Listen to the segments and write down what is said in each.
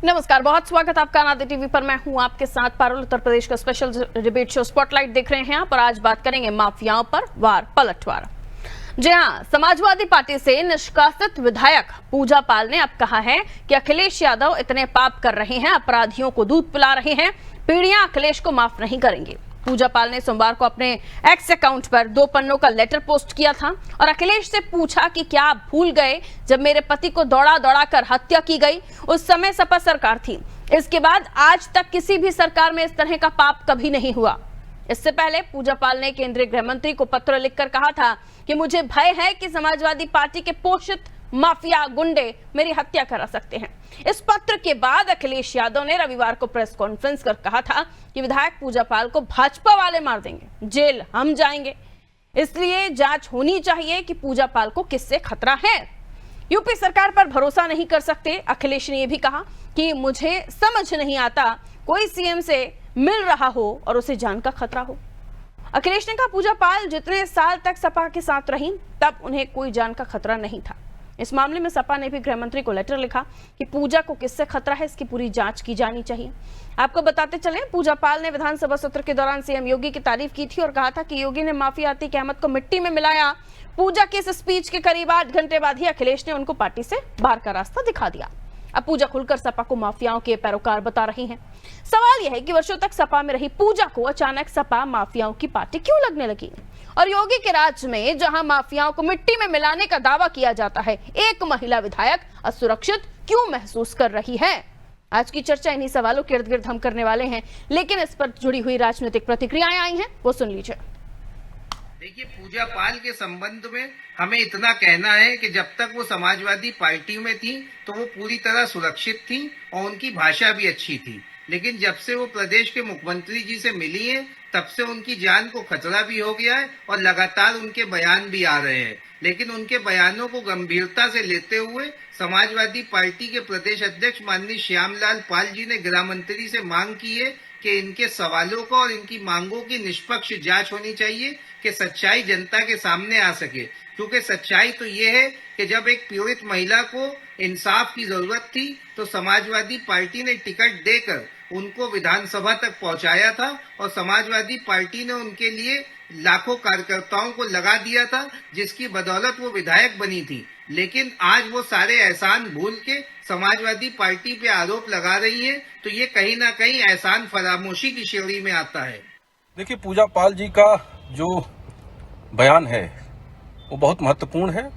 नमस्कार, बहुत स्वागत आपका अनादि टीवी पर। मैं हूं आपके साथ पारुल। उत्तर प्रदेश का स्पेशल डिबेट शो स्पॉटलाइट देख रहे हैं आप, और आज बात करेंगे माफियाओं पर वार पलटवार। जी हां, समाजवादी पार्टी से निष्कासित विधायक पूजा पाल ने अब कहा है कि अखिलेश यादव इतने पाप कर रहे हैं, अपराधियों को दूध पिला रहे हैं, पीढ़ियां अखिलेश को माफ नहीं करेंगी। पूजा पाल ने सोमवार को अपने एक्स अकाउंट पर 2 पन्नों का लेटर पोस्ट किया था और अखिलेश से पूछा कि क्या आप भूल गए जब मेरे पति को दौड़ा दौड़ा कर हत्या की गई, उस समय सपा सरकार थी। इसके बाद आज तक किसी भी सरकार में इस तरह का पाप कभी नहीं हुआ। इससे पहले पूजा पाल ने केंद्रीय गृह मंत्री को पत्र लिखकर कहा था कि मुझे भय है कि समाजवादी पार्टी के पोषित माफिया गुंडे मेरी हत्या करा सकते हैं। इस पत्र के बाद अखिलेश यादव ने रविवार को प्रेस कॉन्फ्रेंस कर कहा था कि विधायक पूजा पाल को भाजपा वाले मार देंगे, जेल हम जाएंगे, इसलिए जांच होनी चाहिए कि पूजा पाल को किससे खतरा है। यूपी सरकार पर भरोसा नहीं कर सकते। अखिलेश ने यह भी कहा कि मुझे समझ नहीं आता कोई सीएम से मिल रहा हो और उसे जान का खतरा हो। अखिलेश ने कहा पूजा पाल जितने साल तक सपा के साथ रही तब उन्हें कोई जान का खतरा नहीं था। इस मामले में सपा ने भी गृह मंत्री को लेटर लिखा कि पूजा को किससे खतरा है, इसकी पूरी जांच की जानी चाहिए। आपको बताते चलें, पूजा पाल ने विधानसभा सत्र के दौरान सीएम योगी की तारीफ की थी और कहा था कि योगी ने माफिया अतीक अहमद को मिट्टी में मिलाया। पूजा के इस स्पीच के करीब 8 घंटे बाद ही अखिलेश ने उनको पार्टी से बाहर का रास्ता दिखा दिया। अब पूजा खुलकर सपा को माफियाओं के पैरोकार बता रही हैं। सवाल यह है कि वर्षों तक सपा में रही पूजा को अचानक सपा माफियाओं की पार्टी क्यों लगने लगी, और योगी के राज में जहां माफियाओं को मिट्टी में मिलाने का दावा किया जाता है, एक महिला विधायक असुरक्षित क्यों महसूस कर रही है। आज की चर्चा इन्हीं सवालों के इर्द गिर्द हम करने वाले हैं, लेकिन इस पर जुड़ी हुई राजनीतिक प्रतिक्रियाएं आई हैं, वो सुन लीजिए। देखिए, पूजा पाल के संबंध में हमें इतना कहना है कि जब तक वो समाजवादी पार्टी में थी तो वो पूरी तरह सुरक्षित थी और उनकी भाषा भी अच्छी थी, लेकिन जब से वो प्रदेश के मुख्यमंत्री जी से मिली है तब से उनकी जान को खतरा भी हो गया है और लगातार उनके बयान भी आ रहे हैं। लेकिन उनके बयानों को गंभीरता से लेते हुए समाजवादी पार्टी के प्रदेश अध्यक्ष माननीय श्यामलाल पाल जी ने गृह मंत्री से मांग की है कि इनके सवालों का और इनकी मांगों की निष्पक्ष जांच होनी चाहिए कि सच्चाई जनता के सामने आ सके। क्योंकि सच्चाई तो ये है कि जब एक पीड़ित महिला को इंसाफ की जरूरत थी तो समाजवादी पार्टी ने टिकट देकर उनको विधानसभा तक पहुंचाया था और समाजवादी पार्टी ने उनके लिए लाखों कार्यकर्ताओं को लगा दिया था, जिसकी बदौलत वो विधायक बनी थी। लेकिन आज वो सारे एहसान भूल के समाजवादी पार्टी पे आरोप लगा रही है, तो ये कहीं ना कहीं एहसान फरामोशी की श्रेणी में आता है। देखिए, पूजा पाल जी का जो बयान है वो बहुत महत्वपूर्ण है,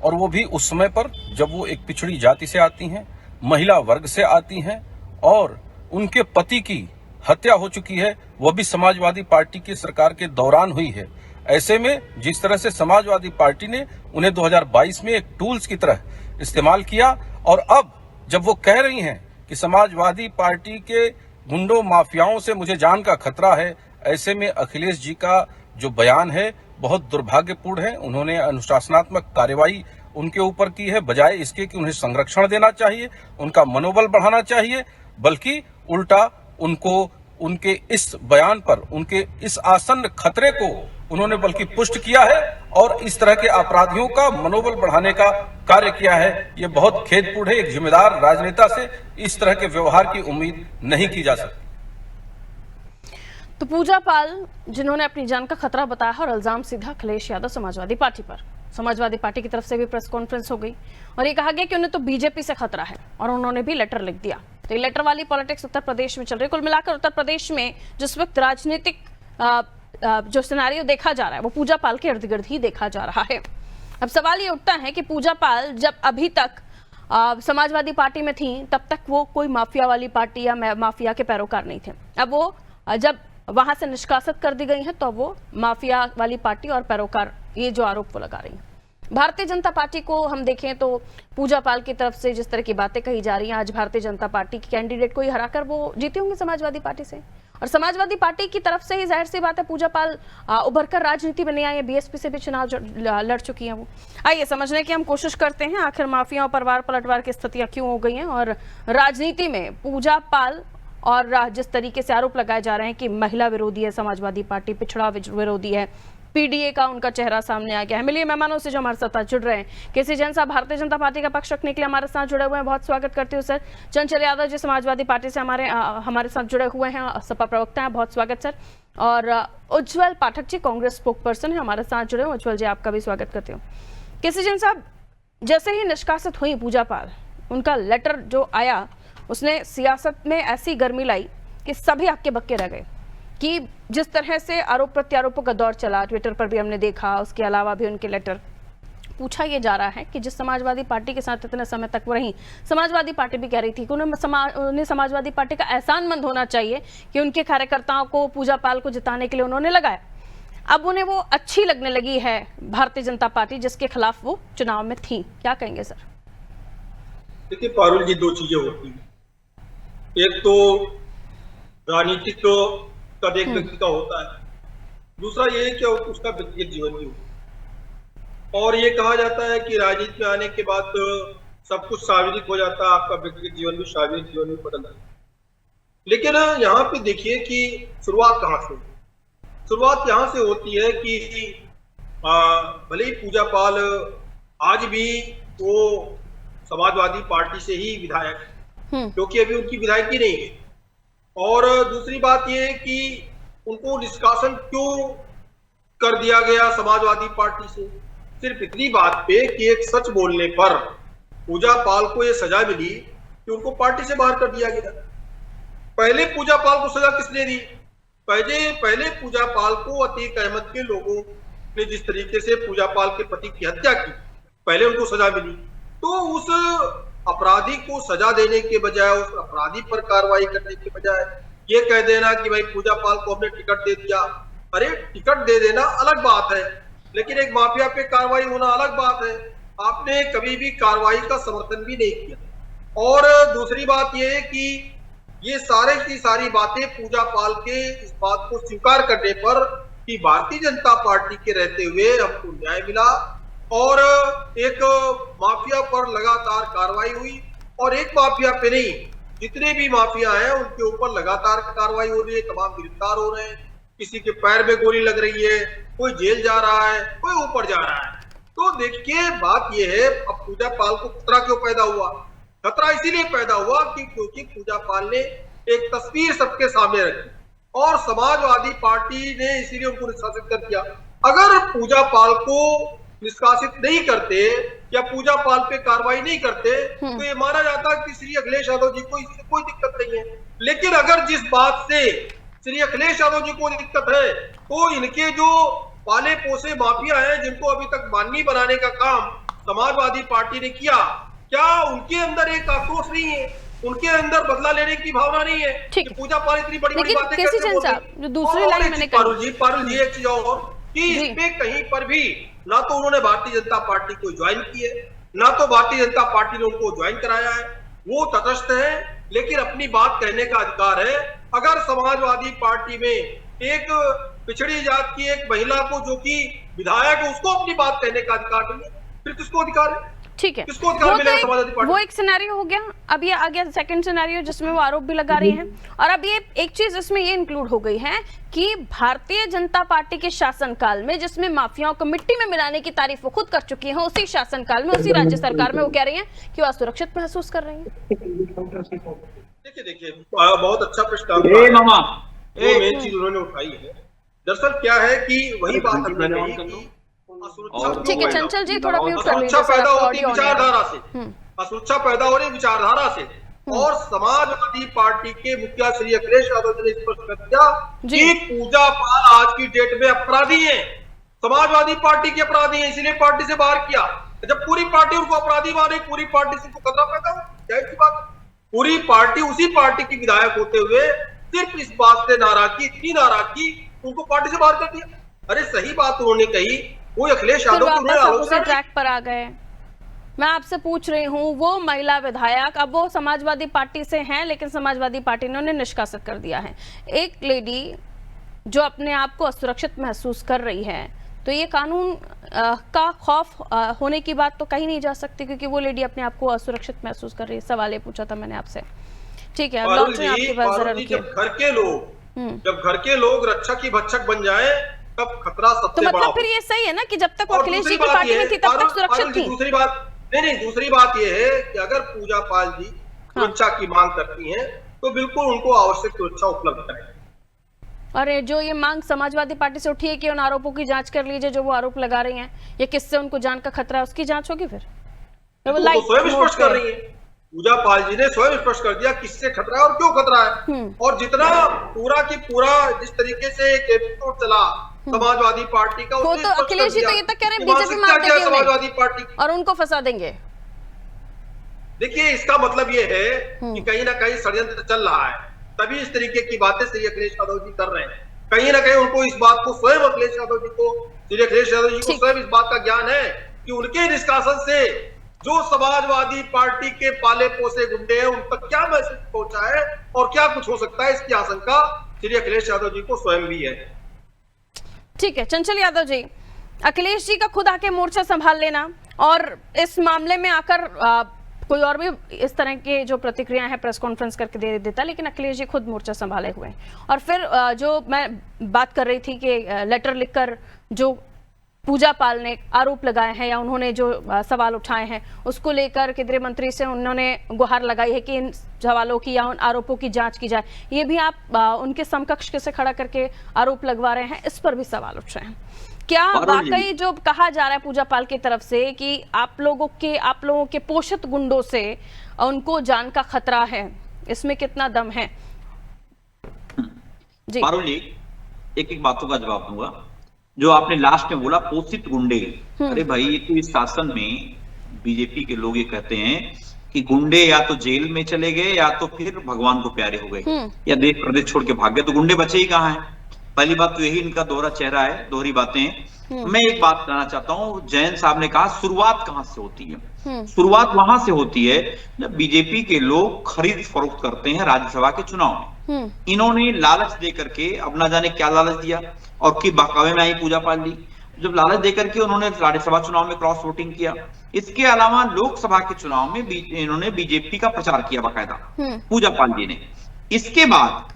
और वो भी उस समय पर जब वो एक पिछड़ी जाति से आती हैं, महिला वर्ग से आती हैं और उनके पति की हत्या हो चुकी है, वह भी समाजवादी पार्टी की सरकार के दौरान हुई है। ऐसे में जिस तरह से समाजवादी पार्टी ने उन्हें 2022 में एक टूल्स की तरह इस्तेमाल किया, और अब जब वो कह रही हैं कि समाजवादी पार्टी के गुंडों माफियाओं से मुझे जान का खतरा है, ऐसे में अखिलेश जी का जो बयान है बहुत दुर्भाग्यपूर्ण है। उन्होंने अनुशासनात्मक कार्रवाई उनके ऊपर की है, बजाय इसके कि उन्हें संरक्षण देना चाहिए, उनका मनोबल बढ़ाना चाहिए, बल्कि उल्टा उनको उनके इस बयान पर, उनके इस आसन्न खतरे को उन्होंने बल्कि पुष्ट किया है और इस तरह के अपराधियों का मनोबल बढ़ाने का कार्य किया है। ये बहुत खेदपूर्ण है। एक जिम्मेदार राजनेता से इस तरह के व्यवहार की उम्मीद नहीं की जा सकती। तो पूजा पाल जिन्होंने अपनी जान का खतरा बताया और इल्जाम सीधा अखिलेश यादव समाजवादी पार्टी पर। समाजवादी पार्टी की तरफ से भी प्रेस कॉन्फ्रेंस हो गई और ये कहा गया कि उन्हें तो बीजेपी से खतरा है, और उन्होंने भी लेटर लिख दिया। तो ये लेटर वाली पॉलिटिक्स उत्तर प्रदेश में चल रही है। कुल मिलाकर उत्तर प्रदेश में जिस वक्त राजनीतिक जो सिनेरियो देखा जा रहा है वो पूजा पाल के इर्द गिर्द ही देखा जा रहा है। अब सवाल ये उठता है कि पूजा पाल जब अभी तक समाजवादी पार्टी में थी तब तक वो कोई माफिया वाली पार्टी या माफिया के पैरोकार नहीं थे। अब वो जब वहां से निष्कासित कर दी गई है तो वो माफिया वाली पार्टी और पैरोकार, ये जो आरोप वो लगा रही है। भारतीय जनता पार्टी को हम देखें तो पूजा पाल की तरफ से जिस तरह की बातें कही जा रही हैं, आज भारतीय जनता पार्टी की कैंडिडेट को ही हराकर वो जीते होंगे समाजवादी पार्टी से, और समाजवादी पार्टी की तरफ से ही जाहिर सी बात है पूजा पाल उभरकर राजनीति में नहीं आई है। बीएसपी से भी चुनाव लड़ चुकी हैं वो। आइए समझने की हम कोशिश करते हैं आखिर माफियाओं पर वार पलटवार की स्थितियां क्यों हो गई हैं, और राजनीति में पूजा पाल और जिस तरीके से आरोप लगाए जा रहे हैं कि महिला विरोधी है समाजवादी पार्टी, पिछड़ा विरोधी है, पीडीए का उनका चेहरा सामने आ गया है। मिलिए मेहमानों से जो हमारे साथ जुड़ रहे हैं। केसी जैन साहब भारतीय जनता पार्टी का पक्ष रखने के लिए हमारे साथ जुड़े हुए हैं, बहुत स्वागत करती हूँ सर। चंचल यादव जी समाजवादी पार्टी से हमारे साथ जुड़े हुए हैं, सपा प्रवक्ता हैं, बहुत स्वागत सर। और उज्जवल पाठक जी कांग्रेस स्पोक पर्सन है, हमारे साथ जुड़े हुए। उज्जवल जी आपका भी स्वागत करती हूँ। केसी जैन साहब, जैसे ही निष्कासित हुई पूजा पाल, उनका लेटर जो आया उसने सियासत में ऐसी गर्मी लाई कि सभी हक्के बक्के रह गए कि जिस तरह से आरोप प्रत्यारोपों का दौर चला, ट्विटर पर भी हमने देखा, उसके अलावा भी उनके लेटर पूछा ये जा रहा है कि जिस समाजवादी पार्टी के साथ इतने समय तक वो रही, समाजवादी पार्टी भी कह रही थी कि उन्हें समाजवादी पार्टी का एहसानमंद होना चाहिए कि उनके कार्यकर्ताओं को पूजा पाल को जिताने के लिए उन्होंने लगाया। अब उन्हें वो अच्छी लगने लगी है भारतीय जनता पार्टी जिसके खिलाफ वो चुनाव में थी, क्या कहेंगे सर? देखिए पारुल जी, दो चीजें होती हैं। एक तो राजनीतिक कद एक व्यक्ति का होता है, दूसरा ये कि उसका व्यक्तिगत जीवन भी होता है। और ये कहा जाता है कि राजनीति में आने के बाद सब कुछ सार्वजनिक हो जाता है, आपका व्यक्तिगत जीवन भी सार्वजनिक जीवन में बदल जाता है। लेकिन यहाँ पे देखिए कि शुरुआत कहाँ से होती है। शुरुआत यहाँ से होती है कि भले ही पूजा पाल आज भी वो समाजवादी पार्टी से ही विधायक है, क्योंकि अभी उनकी विधायकी नहीं है। और दूसरी बात यह है कि उनको निष्कासन क्यों कर दिया गया समाजवादी पार्टी से, सिर्फ इतनी बात पे कि एक सच बोलने पर पूजा पाल को ये सजा मिली कि उनको पार्टी से बाहर कर दिया गया। पहले पूजा पाल को सजा किसने दी? पहले पूजा पाल को अतीक अहमद के लोगों ने जिस तरीके से पूजा पाल के पति की हत्या की, पहले उनको सजा मिली। तो उस अपराधी को सजा देने के बजाय, उस अपराधी पर कार्रवाई करने के बजाय ये कह देना कि भाई पूजा पाल को हमने टिकट दे दिया। अरे टिकट दे देना अलग बात है, लेकिन एक माफिया पे कार्रवाई होना अलग बात है। आपने कभी भी कार्रवाई का समर्थन भी नहीं किया। और दूसरी बात यह है कि ये सारे की सारी बातें पूजा पाल के इस बात को स्वीकार करने पर कि भारतीय जनता पार्टी के रहते हुए हमको न्याय मिला और एक माफिया पर लगातार कार्रवाई हुई, और एक माफिया पे नहीं, जितने भी माफिया हैं उनके ऊपर लगातार कार्रवाई हो रही है, तमाम गिरफ्तार हो रहे हैं। किसी के पैर में गोली लग रही है, कोई जेल जा रहा है, कोई ऊपर जा रहा है। तो देखिए बात यह है, अब पूजा पाल को खतरा क्यों पैदा हुआ? खतरा इसीलिए पैदा हुआ कि क्योंकि पूजा पाल ने एक तस्वीर सबके सामने रखी और समाजवादी पार्टी ने इसीलिए उनको निष्कासित कर दिया। अगर पूजा पाल को निष्कासित नहीं करते या पूजा पाल पे कार्रवाई नहीं करते तो ये माना जाता कि श्री अखिलेश यादव जी को इससे कोई दिक्कत नहीं है। लेकिन अगर जिस बात से श्री अखिलेश यादव जी को दिक्कत है तो इनके जो पाले पोसे माफिया हैं जिनको अभी तक माननीय बनाने का काम समाजवादी पार्टी ने किया, क्या उनके अंदर एक आक्रोश नहीं है? उनके अंदर बदला लेने की भावना नहीं है? ठीक, पूजा पाल इतनी बड़ी बातें करते दूसरी लाइन मैंने पारुल जी एक चीज और कि इसमें कहीं पर भी ना तो उन्होंने भारतीय जनता पार्टी को ज्वाइन की है, ना तो भारतीय जनता पार्टी ने उनको ज्वाइन कराया है। वो तटस्थ है, लेकिन अपनी बात कहने का अधिकार है। अगर समाजवादी पार्टी में एक पिछड़ी जात की एक महिला को जो कि विधायक है उसको अपनी बात कहने का अधिकार नहीं है, फिर किसको अधिकार है? ठीक है, किसको अधिकार मिलेगा समाजवादी पार्टी? वो एक सिनेरियो हो गया। अब ये आ गया सेकंड सिनेरियो जिसमें वो आरोप भी लगा रही हैं। और अब ये एक चीज इसमें ये इंक्लूड हो गई है कि भारतीय जनता पार्टी के शासनकाल में जिसमें माफियाओं को मिट्टी में मिलाने की तारीफ वो खुद कर चुकी हैं, उसी शासनकाल में, उसी राज्य सरकार में वो कह रही हैं कि वो असुरक्षित महसूस कर रही हैं। देखिए बहुत अच्छा प्रश्न मेन चीज उन्होंने उठाई है। दरअसल क्या है कि वही बात हमने कही कि ठीक है चंचल जी, थोड़ा म्यूट कर लीजिए। असुरक्षा पैदा होती है विचारधारा से, असुरक्षा पैदा हो रही है विचारधारा से। और समाजवादी पार्टी के मुखिया श्री अखिलेश यादव ने स्पष्ट कर दिया कि पूजा पाल आज की डेट में अपराधी है, समाजवादी पार्टी के अपराधी है, इसलिए पार्टी से बाहर किया। जब पूरी पार्टी उनको अपराधी माने, पूरी पार्टी से उनको खतरा पैदा हो, क्या इसकी बात? पूरी पार्टी उसी पार्टी की विधायक होते हुए सिर्फ इस बात से नाराजगी, इतनी नाराजगी उनको पार्टी से बाहर कर दिया। अरे सही बात उन्होंने कही, वो अखिलेश यादव की ट्रैक पर आ गए। मैं आपसे पूछ रही हूँ, वो महिला विधायक अब वो समाजवादी पार्टी से हैं, लेकिन समाजवादी पार्टी ने उन्हें निष्कासित कर दिया है। एक लेडी जो अपने आप को असुरक्षित महसूस कर रही है, तो ये कानून का खौफ होने की बात तो कही नहीं जा सकती, क्योंकि वो लेडी अपने आप को असुरक्षित महसूस कर रही है। सवाल ये पूछा था मैंने आपसे। ठीक है, आपके पास जरा रुकिए। जब घर के लोग रक्षा की भक्षक बन जाए, तब खतरा तो सबसे बड़ा मतलब फिर ये सही है ना कि जब तक वो और अखिलेश जी दूसरी की बात पार्टी ये में है, थी तब तक पारुल सुरक्षित जी, थी। दूसरी बात नहीं, दूसरी बात ये है कि अगर पूजा पाल जी सुरक्षा की मांग करती हैं तो बिल्कुल उनको आवश्यक सुरक्षा उपलब्ध कराएं। और जो ये मांग समाजवादी पार्टी से उठी है कि उन आरोपों की जांच कर लीजिए जो वो आरोप लगा रही हैं, या किससे उनको जान का खतरा है, उसकी जांच होगी फिर? वो तो स्वयं स्पष्ट कर रही है, पूजा पाल जी ने स्वयं स्पष्ट कर दिया किससे खतरा है और क्यों खतरा है। और जितना पूरा की पूरा जिस तरीके से एक एपिसोड चला समाजवादी पार्टी का, वो उसने तो स्पष्ट कर अखिलेश जी दिया तो ये तक कह रहे हैं कि बीजेपी मानसिकता मार क्या है देगी उन्हें समाजवादी पार्टी की। और उनको फंसा देंगे। देखिए, इसका मतलब ये है कि कहीं ना कहीं षड्यंत्र चल रहा है, तभी इस तरीके की बातें श्री अखिलेश यादव जी कर रहे हैं। कहीं ना कहीं उनको इस बात को स्वयं अखिलेश यादव जी को, श्री अखिलेश यादव जी को स्वयं इस बात का ज्ञान है कि उनके निष्कासन से जो समाजवादी पार्टी के पाले पोसे गुंडे हैं उन तक क्या मैसेज पहुंचा है और क्या कुछ हो सकता है, इसकी आशंका श्री अखिलेश यादव जी को स्वयं भी है। ठीक है चंचल यादव जी, अखिलेश जी का खुद आके मोर्चा संभाल लेना और इस मामले में आकर कोई और भी इस तरह के जो प्रतिक्रिया है प्रेस कॉन्फ्रेंस करके दे देता, लेकिन अखिलेश जी खुद मोर्चा संभाले हुए हैं। और फिर जो मैं बात कर रही थी कि लेटर लिखकर जो पूजा पाल ने आरोप लगाए हैं या उन्होंने जो सवाल उठाए हैं उसको लेकर केंद्रीय मंत्री से उन्होंने गुहार लगाई है कि इन सवालों की या उन आरोपों की जांच की जाए। ये भी आप उनके समकक्ष कैसे खड़ा करके आरोप लगवा रहे हैं, इस पर भी सवाल उठ रहे हैं। क्या वाकई जो कहा जा रहा है पूजा पाल की तरफ से कि आप लोगों के पोषित गुंडों से उनको जान का खतरा है, इसमें कितना दम है? जी पारुल जी, एक बातों का जवाब दूंगा। जो आपने लास्ट में बोला पोषित गुंडे, अरे भाई ये तो इस शासन में बीजेपी के लोग ये कहते हैं कि गुंडे या तो जेल में चले गए या तो फिर भगवान को प्यारे हो गए या देश प्रदेश छोड़ के भाग गए, तो गुंडे बचे ही कहाँ हैं? पहली बात तो यही इनका दोहरा चेहरा है, दोहरी बातें। मैं एक बात कहना चाहता हूँ, जयंत साहब ने कहा शुरुआत कहां से होती है? शुरुआत वहां से होती है जब बीजेपी के लोग खरीद फरोख्त करते हैं राज्यसभा के चुनाव में। इन्होंने लालच दे करके, अब ना जाने क्या लालच दिया और की बहकावे में आई पूजा पाल जी, जब लालच देकर के उन्होंने राज्यसभा चुनाव में क्रॉस वोटिंग किया। इसके अलावा लोकसभा के चुनाव में इन्होंने बीजेपी का प्रचार किया बाकायदा पूजा पाल जी ने। इसके बाद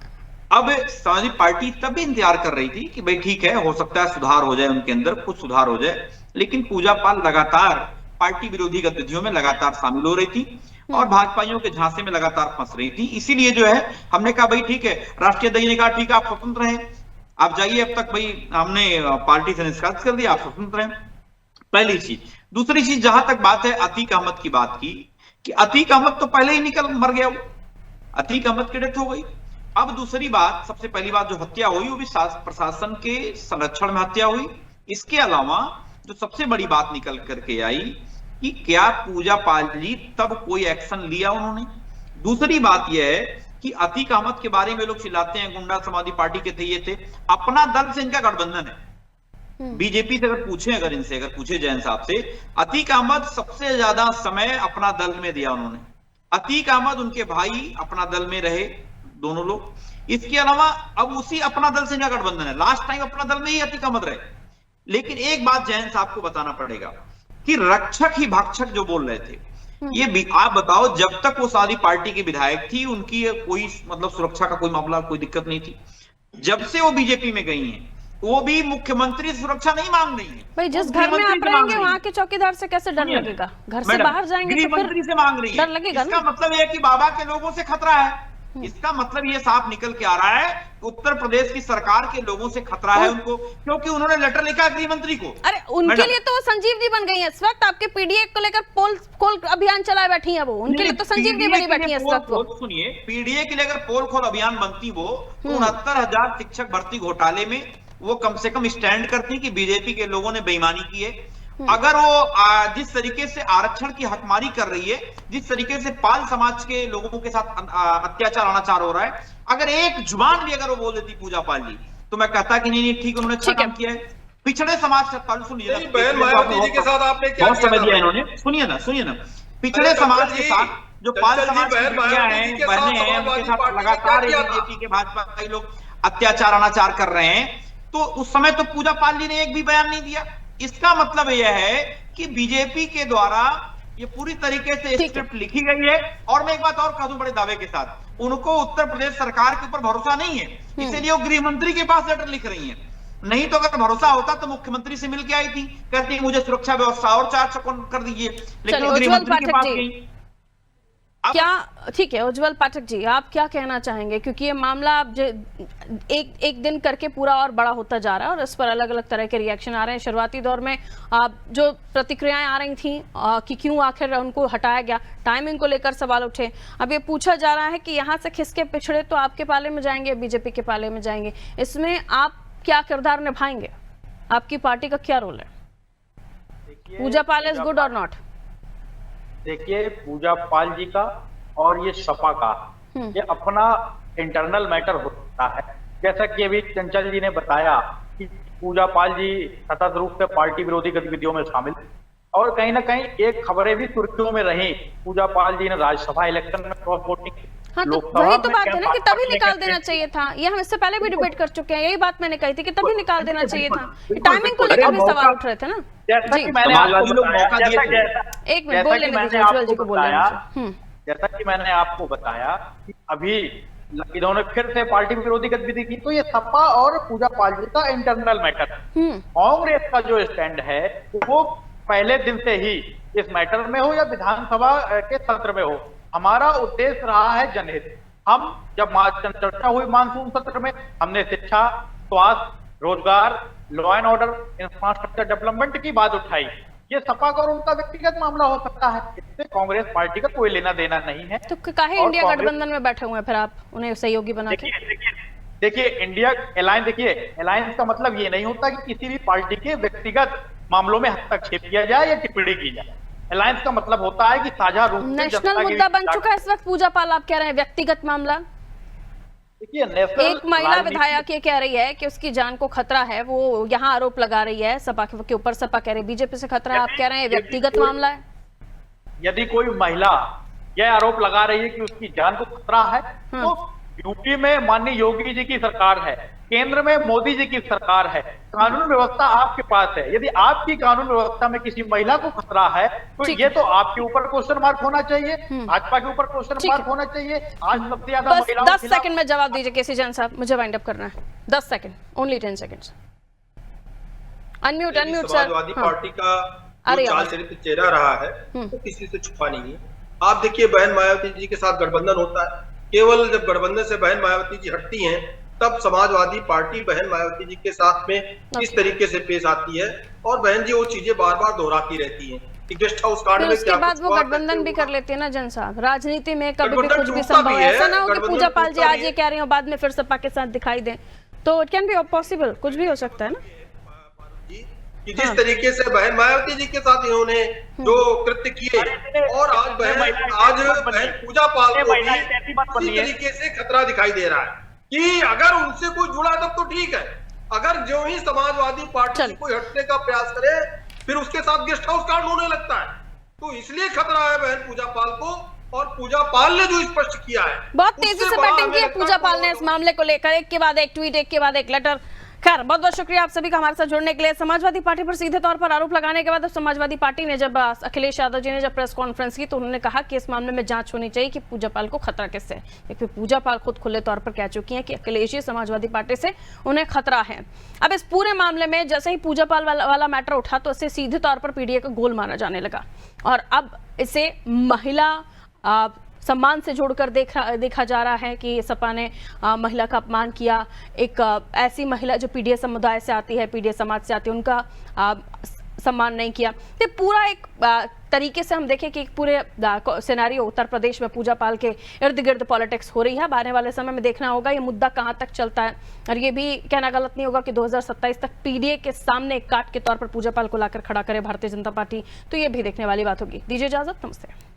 अब समाजवादी पार्टी तब भी इंतजार कर रही थी कि भाई ठीक है, हो सकता है सुधार हो जाए, उनके अंदर कुछ सुधार हो जाए, लेकिन पूजा पाल लगातार पार्टी विरोधी गतिविधियों में लगातार शामिल हो रही थी और भाजपाइयों के झांसे में लगातार फंस रही थी। इसीलिए जो है हमने कहा भाई ठीक है, राष्ट्रीय अध्यक्ष ने कहा ठीक है आप स्वतंत्र हैं, आप जाइए, अब तक भाई हमने पार्टी से निष्कासित कर दिया, आप स्वतंत्र हैं, पहली चीज। दूसरी चीज, जहां तक बात है अतीक अहमद की बात की, कि अतीक अहमद तो पहले ही मर गया, वो अतीक अहमद की डेथ हो गई। अब दूसरी बात, सबसे पहली बात जो हत्या हुई वो भी प्रशासन के संरक्षण में हत्या हुई। इसके अलावा जो सबसे बड़ी बात निकल करके आई कि क्या पूजा पाल जी तब कोई एक्शन लिया उन्होंने? दूसरी बात यह है कि अतीक अहमद के बारे में लोग चिल्लाते हैं गुंडा समाजवादी पार्टी के थे, ये थे, अपना दल से इनका गठबंधन है। बीजेपी से अगर पूछे जैन साहब से, अतीक अहमद सबसे ज्यादा समय अपना दल में दिया उन्होंने। अतीक अहमद, उनके भाई अपना दल में रहे दोनों लोग। इसके अलावा अब उसी अपना दल से इनका गठबंधन है, लास्ट टाइम अपना दल में ही अतीक अहमद रहे। लेकिन एक बात जैन साहब को बताना पड़ेगा कि रक्षक ही भक्षक जो बोल रहे थे, ये भी आप बताओ, जब तक वो सारी पार्टी की विधायक थी उनकी कोई मतलब सुरक्षा का कोई मामला, कोई दिक्कत नहीं थी। जब से वो बीजेपी में गई हैं, वो भी मुख्यमंत्री से सुरक्षा नहीं मांग रही है। भाई जिस घर में आप रहेंगे वहां के चौकीदार से कैसे डर लगेगा? घर से बाहर जाएंगे तो मंत्री से मांग रही है, डर लगेगा। इसका मतलब यह है कि बाबा के लोगों से खतरा है। इसका मतलब ये साफ निकल के आ रहा है उत्तर प्रदेश की सरकार के लोगों से खतरा है उनको, क्योंकि उन्होंने लेटर लिखा गृह मंत्री को। अरे उनके लिए तो वो संजीवनी बन गई है इस वक्त। आपके पीडीए को लेकर पोल खोल अभियान चलाए बैठी है वो, उनके लिए तो संजीवनी बनी बैठी है इस वक्त वो। सुनिए, पीडीए के लिए अगर पोल खोल अभियान बनती वो, तो 69,000 शिक्षक भर्ती घोटाले में वो कम से कम स्टैंड करती कि बीजेपी के लोगों ने बेईमानी की है। अगर वो जिस तरीके से आरक्षण की हकमारी कर रही है, जिस तरीके से पाल समाज के लोगों के साथ अत्याचार अनाचार हो रहा है, अगर एक जुबान भी अगर वो बोल देती पूजा पाल जी, तो मैं कहता कि नहीं ठीक, उन्होंने अच्छा काम किया है। पिछड़े समाज से, सुनिए बहन मायावती जी के साथ आपने क्या बहुत समय दिया इन्होंने, सुनिए ना, पिछड़े समाज के साथ जो पाल समाज की बेटियां हैं, बहनें हैं, उनके साथ लगातार बीजेपी के भाजपा लोग अत्याचार अनाचार कर रहे हैं, तो उस समय तो पूजा पाल जी ने एक भी बयान नहीं दिया। इसका मतलब यह है कि बीजेपी के द्वारा ये पूरी तरीके से स्क्रिप्ट लिखी गई है। और मैं एक बात और कह दूं बड़े दावे के साथ, उनको उत्तर प्रदेश सरकार के ऊपर भरोसा नहीं है, इसलिए वो गृह मंत्री के पास लेटर लिख रही हैं। नहीं तो अगर भरोसा होता तो मुख्यमंत्री से मिल के आई थी, कहती मुझे सुरक्षा व्यवस्था और 4 चौकोर कर दीजिए, लेकिन चलिए, वो गृह उज्ज्वल मंत्री के पाठक पास जी। गई। क्या ठीक है उज्ज्वल पाठक जी, आप क्या कहना चाहेंगे, क्योंकि ये मामला अब एक दिन करके पूरा और बड़ा होता जा रहा है और इस पर अलग अलग तरह के रिएक्शन आ रहे हैं। शुरुआती दौर में जो प्रतिक्रियाएं आ रही थी कि क्यों आखिर उनको हटाया गया, टाइमिंग को लेकर सवाल उठे। अब ये पूछा जा रहा है कि यहाँ से खिसके पिछड़े तो आपके पाले में जाएंगे, बीजेपी के पाले में जाएंगे, इसमें आप क्या किरदार निभाएंगे, आपकी पार्टी का क्या रोल है? पूजा पाल इज गुड और नॉट? देखिए, पूजा पाल जी का और ये सपा का ये अपना इंटरनल मैटर होता है। जैसा कि अभी चंचल जी ने बताया कि पूजा पाल जी सतत रूप से पार्टी विरोधी गतिविधियों में शामिल, और कहीं ना कहीं एक खबरें भी सुर्खियों में रही, पूजा पाल जी ने राज्यसभा इलेक्शन में क्रॉस वोटिंग, हाँ, तो वही तो बात है ना कि तभी निकाल देना चाहिए था। ये हम इससे पहले भी डिबेट कर चुके हैं, यही बात मैंने कही थी कि तभी निकाल देना चाहिए था। टाइमिंग को लेकर भी सवाल उठ रहे थे ना। जैसा जी, कि मैंने आपको बताया, एक मिनट बोल लेने दीजिए, उज्ज्वल जी को बोल लेने दीजिए। जैसा कि मैंने आपको बताया कि अभी इन्होंने फिर से पार्टी विरोधी गतिविधि की, तो ये सपा और पूजा पाल जी का इंटरनल मैटर है। कांग्रेस का जो स्टैंड है वो पहले दिन से ही इस मैटर में हो या विधानसभा के सत्र में हो, हमारा उद्देश्य रहा है जनहित। हम जब चर्चा हुई मानसून सत्र में, हमने शिक्षा, स्वास्थ्य, रोजगार, law and order, infrastructure development की बात उठाई। ये सपा का और उनका व्यक्तिगत मामला हो सकता है, इससे कांग्रेस पार्टी का कोई लेना देना नहीं है। तो काहे इंडिया गठबंधन में बैठे हुए हैं फिर आप उन्हें सहयोगी बना के? देखिए इंडिया अलायंस, देखिए अलायंस का मतलब ये नहीं होता कि किसी भी पार्टी के व्यक्तिगत मामलों में हस्तक्षेप किया जाए या टिप्पणी की जाए। अलायंस का मतलब होता है कि साझा रूप से नेशनल मुद्दा बन चुका है इस वक्त पूजा पाल, आप कह रहे हैं व्यक्तिगत मामला। देखिए नेशनल, एक महिला विधायक ये कह रही है कि उसकी जान को खतरा है, वो यहाँ आरोप लगा रही है सपा के ऊपर, सपा कह रही है बीजेपी से खतरा है, आप कह रहे हैं व्यक्तिगत मामला है। यदि कोई महिला यह आरोप लगा रही है कि उसकी जान को खतरा है, तो यूपी में माननीय योगी जी की सरकार है, केंद्र में मोदी जी की सरकार है, कानून व्यवस्था आपके पास है। यदि आपकी कानून व्यवस्था में किसी महिला को खतरा है तो ये तो आपके ऊपर क्वेश्चन मार्क होना चाहिए, भाजपा के ऊपर क्वेश्चन मार्क होना चाहिए। आज सबसे ज्यादा बस महिलाओं 10 सेकंड में जवाब दीजिए केसी जैन साहब, मुझे वाइंड अप करना है। 10 second, only 10 seconds. Unmute sir. Samajwadi party का जो चाल चरित्र चेहरा रहा है तो किसी से छुपा नहीं है। आप देखिए, बहन मायावती जी के साथ गठबंधन होता है, केवल जब गठबंधन से बहन मायावती जी हटती हैं तब समाजवादी पार्टी बहन मायावती जी के साथ में किस तरीके से पेश आती है, और बहन जी वो चीजें बार बार दोहराती रहती हैं कि गेस्ट हाउस कांड में उसके बाद वो गठबंधन भी कर लेते हैं ना जन साहब। राजनीति में कभी भी कुछ भी संभव है, ऐसा ना हो कि पूजा पाल जी आज ये कह रही हो बाद में फिर सपा के साथ दिखाई दे, तो इट कैन बी पॉसिबल, कुछ भी हो सकता है ना। कि जिस तरीके से बहन मायावती जी के साथ इन्होंने जो कृत्य किए, और आज बहन पूजा पाल को भी इसी तरीके से खतरा दिखाई दे रहा है कि अगर उनसे कोई जुड़ा तब तो ठीक है, अगर जो ही समाजवादी पार्टी कोई हटने का प्रयास करे फिर उसके साथ गेस्ट हाउस कांड होने लगता है, तो इसलिए खतरा है बहन पूजा पाल को। और पूजा पाल ने जो स्पष्ट किया है, बहुत तेजी से बैटिंग की है पूजा पाल ने इस मामले को लेकर, एक के बाद एक ट्वीट, एक के बाद एक लेटर। खैर, बहुत बहुत शुक्रिया आप सभी का हमारे साथ जुड़ने के लिए। समाजवादी पार्टी पर सीधे तौर पर आरोप लगाने के बाद अब समाजवादी पार्टी ने जब अखिलेश यादव जी ने जब प्रेस कॉन्फ्रेंस की तो उन्होंने कहा कि इस मामले में जांच होनी चाहिए कि पूजा पाल को खतरा किससे है, क्योंकि पूजा पाल खुद खुले तौर पर कह चुकी हैं कि अखिलेश जी समाजवादी पार्टी से उन्हें खतरा है। अब इस पूरे मामले में जैसे ही पूजा पाल वाला मैटर उठा तो इसे सीधे तौर पर पीडीए का गोल माना जाने लगा, और अब इसे महिला सम्मान से जोड़कर देखा जा रहा है कि सपा ने महिला का अपमान किया। एक ऐसी महिला जो पीडीए समुदाय से आती है, पीडीए समाज से आती है, उनका सम्मान नहीं किया। तो पूरा एक तरीके से हम देखें कि पूरे सिनेरियो उत्तर प्रदेश में पूजा पाल के इर्द गिर्द पॉलिटिक्स हो रही है। आने वाले समय में देखना होगा ये मुद्दा कहां तक चलता है, और ये भी कहना गलत नहीं होगा कि 2027 तक पीडीए के सामने काट के तौर पर पूजा पाल को लाकर खड़ा करे भारतीय जनता पार्टी, तो ये भी देखने वाली बात होगी। दीजिए इजाजत, नमस्ते।